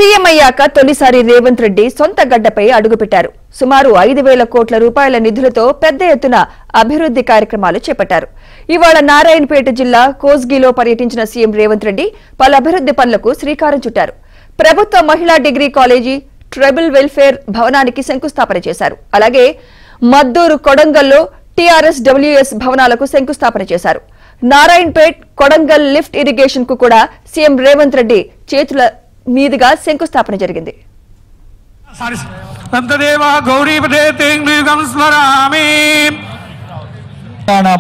CM అయ్యాక తొలిసారి రేవంత్ రెడ్డి సొంత గడ్డపై అడుగుపెట్టారు. సుమారు 5,000 కోట్ల రూపాయల నిధులతో పెద్ద ఎత్తున అభివృద్ధి కార్యక్రమాలు చేపట్టారు. ఇవాళ నారాయణపేట జిల్లా కోస్గిలో పర్యటించిన సీఎం రేవంత్ రెడ్డి పలు అభివృద్ధి పనులకు శ్రీకారం చుట్టారు. ప్రభుత్వ మహిళా డిగ్రీ కాలేజీ, ట్రైబల్ వెల్ఫేర్ భవనానికి శంకుస్థాపన చేశారు. అలాగే మద్దూరు కొడంగల్లో టీఆర్ఎస్డబ్ల్యూఎస్ భవనాలకు శంకుస్థాపన చేశారు. నారాయణపేట్ కొడంగల్ లిఫ్ట్ ఇరిగేషన్ కు కూడా సీఎం రేవంత్ రెడ్డి చేతుల మీదుగా శంకుస్థాపన జరిగింది.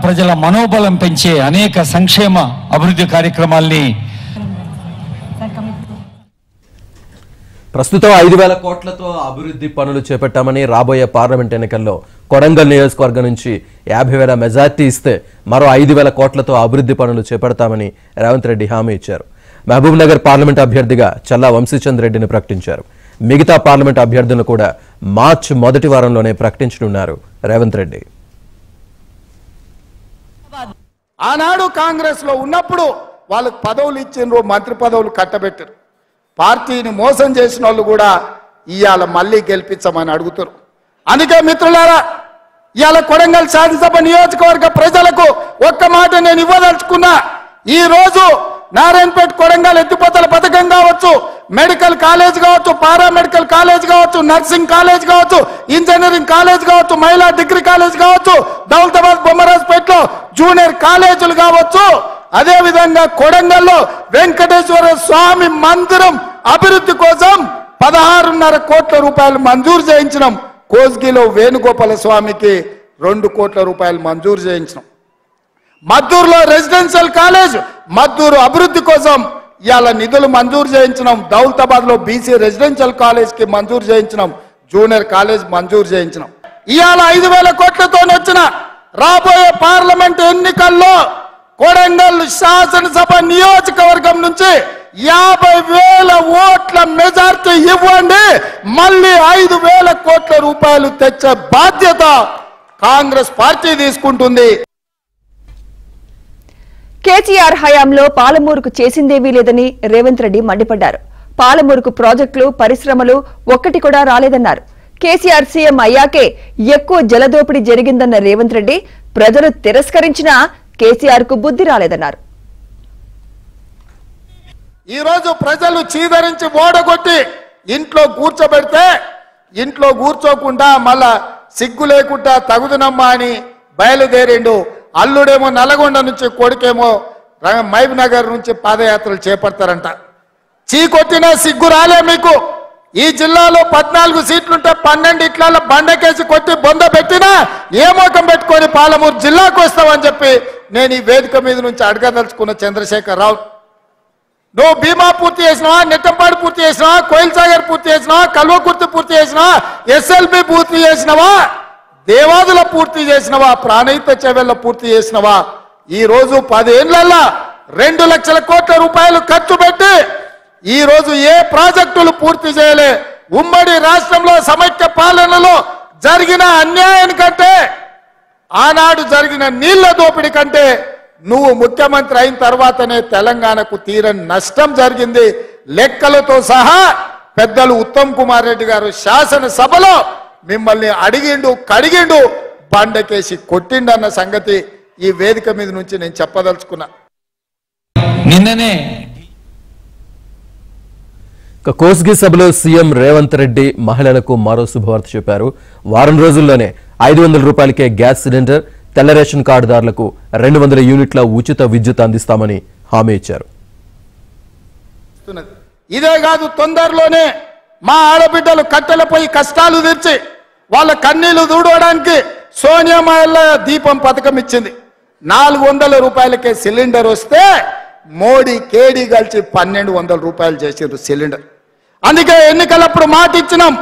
ప్రజల మనోబలం పెంచే అనేక సంక్షేమ అభివృద్ధి కార్యక్రమాల్ని ప్రస్తుతం 5,000 కోట్లతో అభివృద్ధి పనులు చేపట్టామని, రాబోయే పార్లమెంట్ ఎన్నికల్లో కొడంగల్ నియోజకవర్గం నుంచి 50,000 మెజార్టీ ఇస్తే మరో 5,000 కోట్లతో అభివృద్ధి పనులు చేపడతామని రేవంత్ రెడ్డి హామీ ఇచ్చారు. మహబూబ్ నగర్ పార్లమెంట్ అభ్యర్థిగా చల్లా వంశీచంద్ రెడ్డిని ప్రకటించారు. మిగతా పార్లమెంట్ అభ్యర్థులను కూడా మార్చి మొదటి వారంలోనే ప్రకటించనున్నారు రేవంత్ రెడ్డి. ఆనాడు కాంగ్రెస్ లో ఉన్నప్పుడు వాళ్ళకు పదవులు ఇచ్చిండ్రు, మంత్రి పదవులు కట్టబెట్టారు. పార్టీని మోసం చేసిన వాళ్ళు కూడా ఇవాళ మళ్ళీ గెలిపించమని అడుగుతారు. అందుకే మిత్రులారా, ఇవాళ కొడంగల్ శాసనసభ నియోజకవర్గ ప్రజలకు ఒక్క మాట నేను ఇవ్వదలుచుకున్నా. ఈ రోజు నారాయణపేట కొడంగల్ ఎత్తిపోతల పథకం కావచ్చు, మెడికల్ కాలేజ్ కావచ్చు, పారామెడికల్ కాలేజ్ కావచ్చు, నర్సింగ్ కాలేజ్ కావచ్చు, ఇంజనీరింగ్ కాలేజ్ కావచ్చు, మహిళా డిగ్రీ కాలేజ్ కావచ్చు, దౌలతాబాద్ బొమ్మరాజ్పేటలో జూనియర్ కాలేజీలు కావచ్చు, అదే విధంగా కొడంగల్లో వెంకటేశ్వర స్వామి మందిరం అభివృద్ధి కోసం 16.5 కోట్ల రూపాయలు మంజూరు చేయించినాం. కోస్గిలో వేణుగోపాల స్వామికి 2 కోట్ల రూపాయలు మంజూరు చేయించినాం. మద్దూరులో రెసిడెన్షియల్ కాలేజ్, మద్దూరు అభివృద్ధి కోసం ఇవాళ నిధులు మంజూరు చేయించినాం. దౌలతాబాద్ లో బీసీ రెసిడెన్షియల్ కాలేజ్ కి మంజూరు చేయించినాం. జూనియర్ కాలేజ్ మంజూరు చేయించినాం. ఇవాళ 5,000 కోట్లతో వచ్చిన రాబోయే పార్లమెంట్ ఎన్నికల్లో కొడంగల్ శాసనసభ నియోజకవర్గం నుంచి 50,000 ఓట్ల మెజార్టీ ఇవ్వండి, మళ్ళీ 5,000 కోట్ల రూపాయలు తెచ్చే బాధ్యత కాంగ్రెస్ పార్టీ తీసుకుంటుంది. కేసీఆర్ హయాంలో పాలమూరుకు చేసిందేమీ లేదని రేవంత్ రెడ్డి మండిపడ్డారు. పాలమూరుకు ప్రాజెక్టులు, పరిశ్రమలు ఒక్కటి కూడా రాలేదన్నారు. కేసీఆర్ సీఎం అయ్యాకే ఎక్కువ జలదోపిడీ జరిగిందన్న రేవంత్ రెడ్డి ప్రజలు తిరస్కరించినా కేసీఆర్ కు బుద్ధి రాలేదన్నారు. ఈ రోజు ప్రజలు చీదరించి ఓడగొట్టి ఇంట్లో కూర్చోబెడితే ఇంట్లో కూర్చోకుండా మళ్ళా సిగ్గు లేకుండా తగుదునమ్మా అని బయలుదేరిండు. అల్లుడేమో నల్గొండ నుంచి, కొడుకేమో మహబూబ్ నగర్ నుంచి పాదయాత్రలు చేపడతారంట. చీకొట్టినా సిగ్గు రాలే మీకు. ఈ జిల్లాలో 14 సీట్లుంటే 12 ఇట్ల బండకేసి కొట్టి బొంద పెట్టినా ఏ మోకం పెట్టుకొని పాలమూరు జిల్లాకు వస్తావని చెప్పి నేను ఈ వేదిక మీద నుంచి అడగదలుచుకున్న చంద్రశేఖర్ రావు. నువ్వు భీమా పూర్తి చేసినావా, నెట్టంపాడు పూర్తి చేసినావా, కోయిల్ సాగర్ పూర్తి చేసినావా, కల్వకుర్తి పూర్తి చేసినావా, SLB పూర్తి చేసినావా, దేవాదుల పూర్తి చేసినవా, ప్రాణహిత చెవెళ్ళ పూర్తి చేసినవా? ఈ రోజు 10 ఏళ్లలో 2 లక్షల కోట్ల రూపాయలు ఖర్చు పెట్టి ఈ రోజు ఏ ప్రాజెక్టులు పూర్తి చేయలే. ఉమ్మడి రాష్ట్రంలో సమైక్య పాలనలో జరిగిన అన్యాయానికంటే, ఆనాడు జరిగిన నీళ్ల దోపిడీ కంటే నువ్వు ముఖ్యమంత్రి అయిన తర్వాతనే తెలంగాణకు తీరని నష్టం జరిగింది. లెక్కలతో సహా పెద్దలు ఉత్తమ్ కుమార్ రెడ్డి గారు శాసనసభలో మిమ్మల్ని అడిగిండు, కడిగిండు, బండకేసి కొట్టిండన్న సంగతి ఈ వేదిక మీద నుంచి నేను చెప్పదలుచుకున్నా. నిన్ననే కోస్గి సభలో సీఎం రేవంత్ రెడ్డి మహిళలకు మరో శుభవార్త చెప్పారు. వారం రోజుల్లోనే 500 రూపాయలకే గ్యాస్ సిలిండర్, తెల్ల రేషన్ కార్డుదారులకు 200 యూనిట్ల ఉచిత విద్యుత్ అందిస్తామని హామీ ఇచ్చారు. ఇదే కాదు, తొందరలోనే మా ఆడబిడ్డలు కట్టెలపై కష్టాలు తీర్చి వాళ్ళ కన్నీళ్లు దూడవడానికి సోనియా మహిళ దీపం పథకం ఇచ్చింది. 400 రూపాయలకే సిలిండర్ వస్తే మోడీ కేడీ కలిసి 1,200 రూపాయలు చేసిండ్రు సిలిండర్. అందుకే ఎన్నికలప్పుడు మాట ఇచ్చినాం,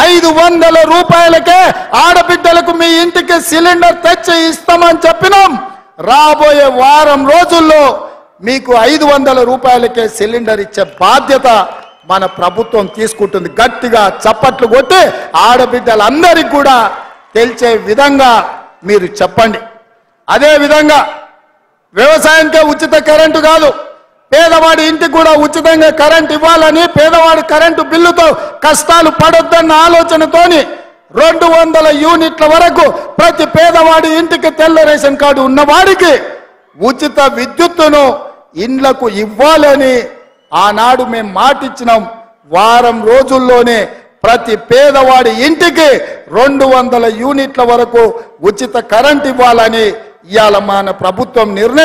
500 రూపాయలకే ఆడబిడ్డలకు మీ ఇంటికి సిలిండర్ తెచ్చి ఇస్తామని చెప్పినాం. రాబోయే వారం రోజుల్లో మీకు 500 రూపాయలకే సిలిండర్ ఇచ్చే బాధ్యత మన ప్రభుత్వం తీసుకుంటుంది. గట్టిగా చప్పట్లు కొట్టి ఆడబిడ్డలందరికీ కూడా తెలిసే విధంగా మీరు చెప్పండి. అదే విధంగా వ్యవసాయానికే ఉచిత కరెంటు కాదు, పేదవాడి ఇంటికి కూడా ఉచితంగా కరెంట్ ఇవ్వాలని, పేదవాడి కరెంటు బిల్లుతో కష్టాలు పడొద్దన్న ఆలోచనతోని 200 యూనిట్ల వరకు ప్రతి పేదవాడి ఇంటికి తెల్ల రేషన్ కార్డు ఉన్నవాడికి ఉచిత విద్యుత్తును ఇండ్లకు ఇవ్వాలని ఆనాడు మేము మాటిచ్చినాం. వారం రోజుల్లోనే ప్రతి పేదవాడి ఇంటికి 200 యూనిట్ల వరకు ఉచిత కరెంట్ ఇవ్వాలని ఇవాళ మన ప్రభుత్వం నిర్ణయం